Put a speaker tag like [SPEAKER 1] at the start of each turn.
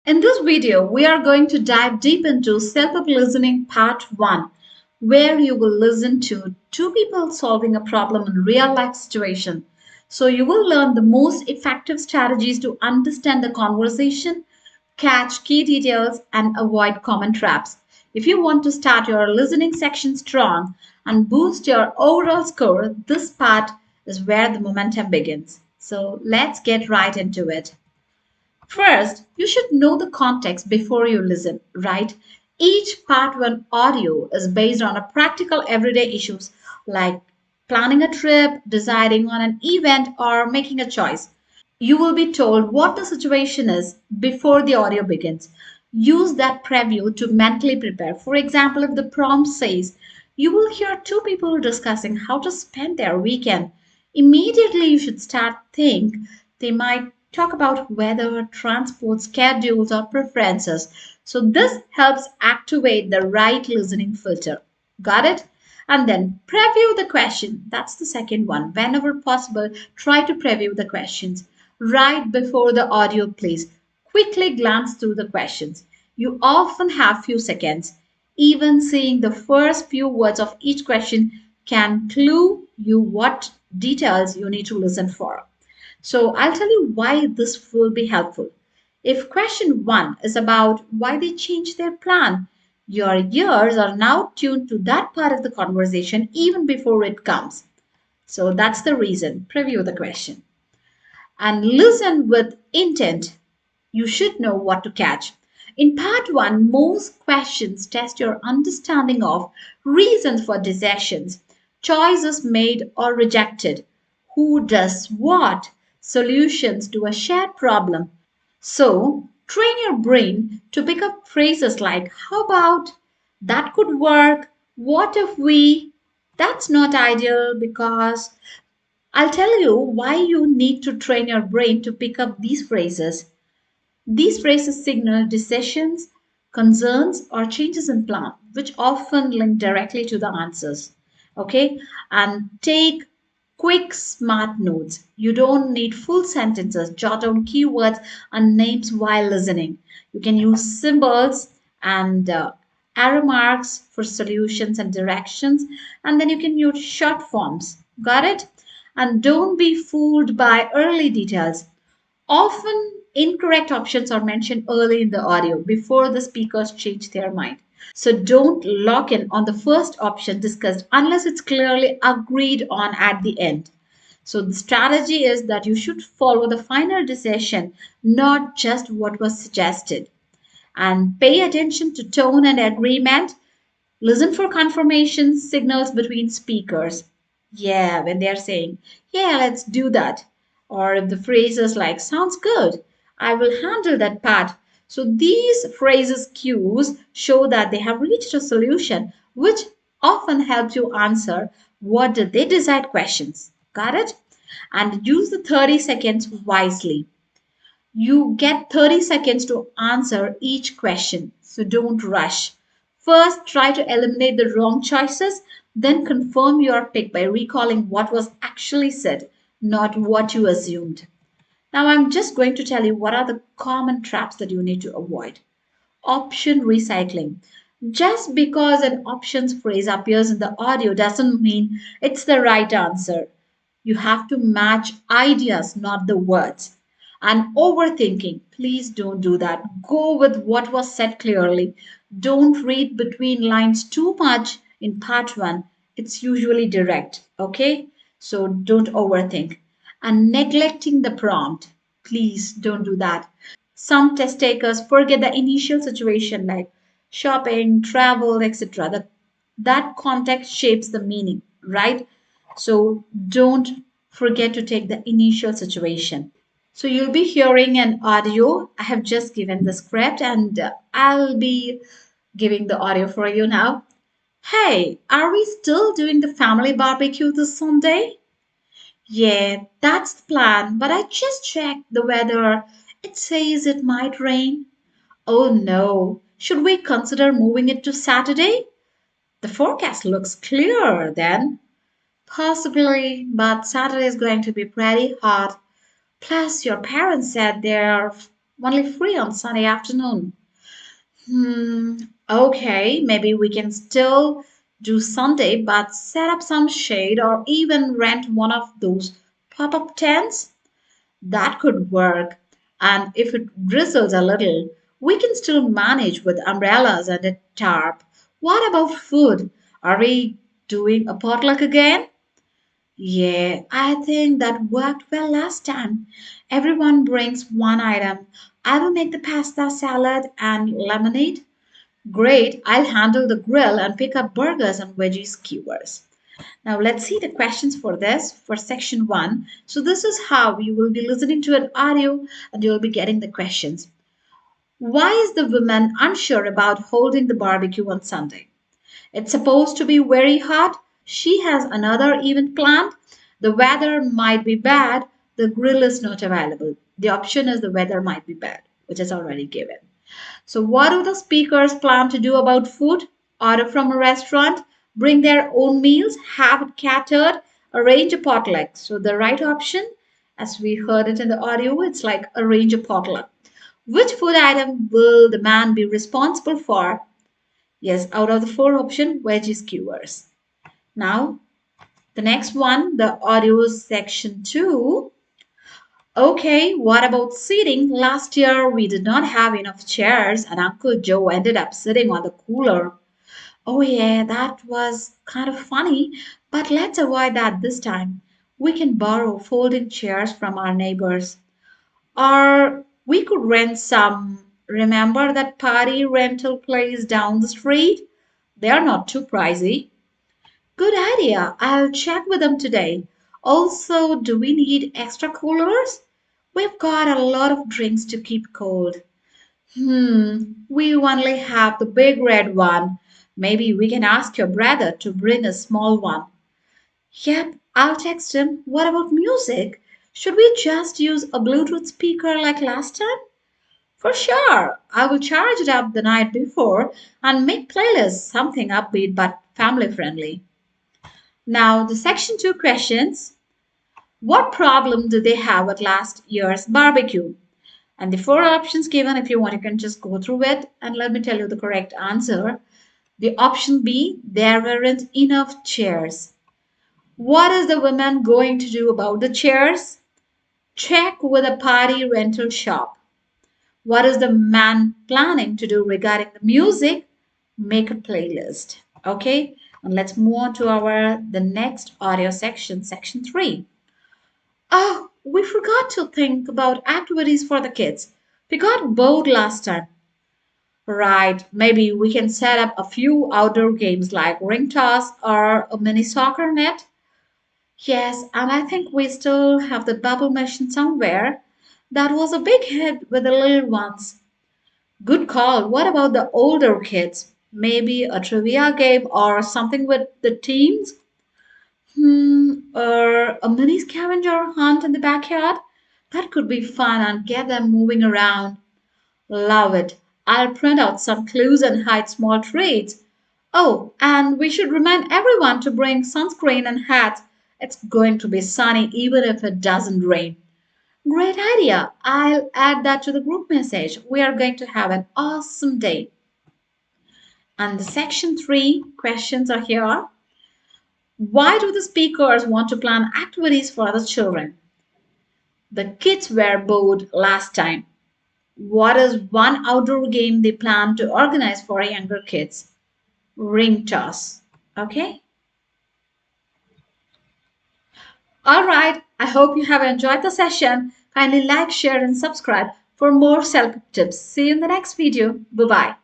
[SPEAKER 1] In this video, we are going to dive deep into CELPIP Listening Part 1, where you will listen to two people solving a problem in real life situation. So you will learn the most effective strategies to understand the conversation, catch key details, and avoid common traps. If you want to start your listening section strong and boost your overall score, this part is where the momentum begins. So let's get right into it. First, you should know the context before you listen, right? Each part 1 audio is based on a practical everyday issues like planning a trip, deciding on an event, or making a choice. You will be told what the situation is before the audio begins. Use that preview to mentally prepare. For example, if the prompt says, you will hear two people discussing how to spend their weekend, immediately you should start think they might talk about weather, transport, schedules, or preferences. So this helps activate the right listening filter. Got it? And then preview the question. That's the second one. Whenever possible, try to preview the questions right before the audio plays. Quickly glance through the questions. You often have few seconds. Even seeing the first few words of each question can clue you what details you need to listen for. So I'll tell you why this will be helpful. If question 1 is about why they changed their plan, your ears are now tuned to that part of the conversation even before it comes. So that's the reason. Preview the question and listen with intent. You should know what to catch. In part 1, most questions test your understanding of reasons for decisions, choices made or rejected, who does what, solutions to a shared problem. So, train your brain to pick up phrases like, how about, that could work, what if we, that's not ideal because I'll tell you why you need to train your brain to pick up these phrases. These phrases signal decisions, concerns, or changes in plan, which often link directly to the answers. Okay? And take quick, smart notes. You don't need full sentences. Jot down keywords and names while listening. You can use symbols and arrow marks for solutions and directions, and then you can use short forms. Got it? And don't be fooled by early details. Often, incorrect options are mentioned early in the audio before the speakers change their mind. So don't lock in on the first option discussed unless it's clearly agreed on at the end. So the strategy is that you should follow the final decision, not just what was suggested. And pay attention to tone and agreement. Listen for confirmation signals between speakers. Yeah, when they're saying, yeah, let's do that. Or if the phrase is like, sounds good, I will handle that part. So these phrases cues show that they have reached a solution, which often helps you answer what did they decide questions. Got it? And use the 30 seconds wisely. You get 30 seconds to answer each question, so don't rush. First, try to eliminate the wrong choices, then confirm your pick by recalling what was actually said, not what you assumed. Now, I'm just going to tell you what are the common traps that you need to avoid. Option recycling. Just because an options phrase appears in the audio doesn't mean it's the right answer. You have to match ideas, not the words. And overthinking, please don't do that. Go with what was said clearly. Don't read between lines too much in part 1. It's usually direct, okay? So don't overthink. And neglecting the prompt, please don't do that. Some test takers forget the initial situation like shopping, travel, etc. That context shapes the meaning, right? So don't forget to take the initial situation. So you'll be hearing an audio. I have just given the script and I'll be giving the audio for you now. Hey, are we still doing the family barbecue this Sunday? Yeah, that's the plan, but I just checked the weather. It says it might rain. Oh no, should we consider moving it to Saturday? The forecast looks clear then. Possibly, but Saturday is going to be pretty hot. Plus, your parents said they're Only free on Sunday afternoon. Hmm, okay, maybe we can still do Sunday, but set up some shade or even rent one of those pop-up tents. That could work. And if it drizzles a little, we can still manage with umbrellas and a tarp. What about food? Are we doing a potluck again? Yeah, I think that worked well last time. Everyone brings one item. I will make the pasta salad and lemonade. Great, I'll handle the grill and pick up burgers and veggie skewers. Now let's see the questions for this for section 1. So this is how you will be listening to an audio and you will be getting the questions. Why is the woman unsure about holding the barbecue on Sunday? It's supposed to be very hot. She has another event planned. The weather might be bad. The grill is not available. The option is the weather might be bad, which is already given. So, what do the speakers plan to do about food? Order from a restaurant, bring their own meals, have it catered, arrange a potluck. So, the right option, as we heard it in the audio, it's like arrange a potluck. Which food item will the man be responsible for? Yes, out of the four options, veggie skewers. Now, the next one, the audio section 2. Okay, what about seating? Last year we did not have enough chairs and Uncle Joe ended up sitting on the cooler. Oh, yeah, that was kind of funny, but let's avoid that this time. We can borrow folding chairs from our neighbors. Or we could rent some. Remember that party rental place down the street? They are not too pricey. Good idea. I'll check with them today. Also, do we need extra coolers? We've got a lot of drinks to keep cold. We only have the big red one. Maybe we can ask your brother to bring a small one. Yep, I'll text him. What about music? Should we just use a Bluetooth speaker like last time? For sure. I will charge it up the night before and make playlists something upbeat but family friendly. Now, the section 2 questions. What problem did they have at last year's barbecue? And the four options given, if you want, you can just go through it and let me tell you the correct answer. The option B, there weren't enough chairs. What is the woman going to do about the chairs? Check with a party rental shop. What is the man planning to do regarding the music? Make a playlist. Okay, and let's move on to our the next audio section, section 3. Oh, we forgot to think about activities for the kids. We got bored last time. Right, maybe we can set up a few outdoor games like ring toss or a mini soccer net. Yes, and I think we still have the bubble machine somewhere. That was a big hit with the little ones. Good call. What about the older kids? Maybe a trivia game or something with the teens? Or a mini scavenger hunt in the backyard? That could be fun and get them moving around. Love it. I'll print out some clues and hide small treats. Oh, and we should remind everyone to bring sunscreen and hats. It's going to be sunny even if it doesn't rain. Great idea. I'll add that to the group message. We are going to have an awesome day. And the section 3 questions are here. Why do the speakers want to plan activities for the children? The kids were bored last time. What is one outdoor game they plan to organize for younger kids? Ring toss. Okay? All right. I hope you have enjoyed the session. Kindly like, share, and subscribe for more self tips. See you in the next video. Bye bye.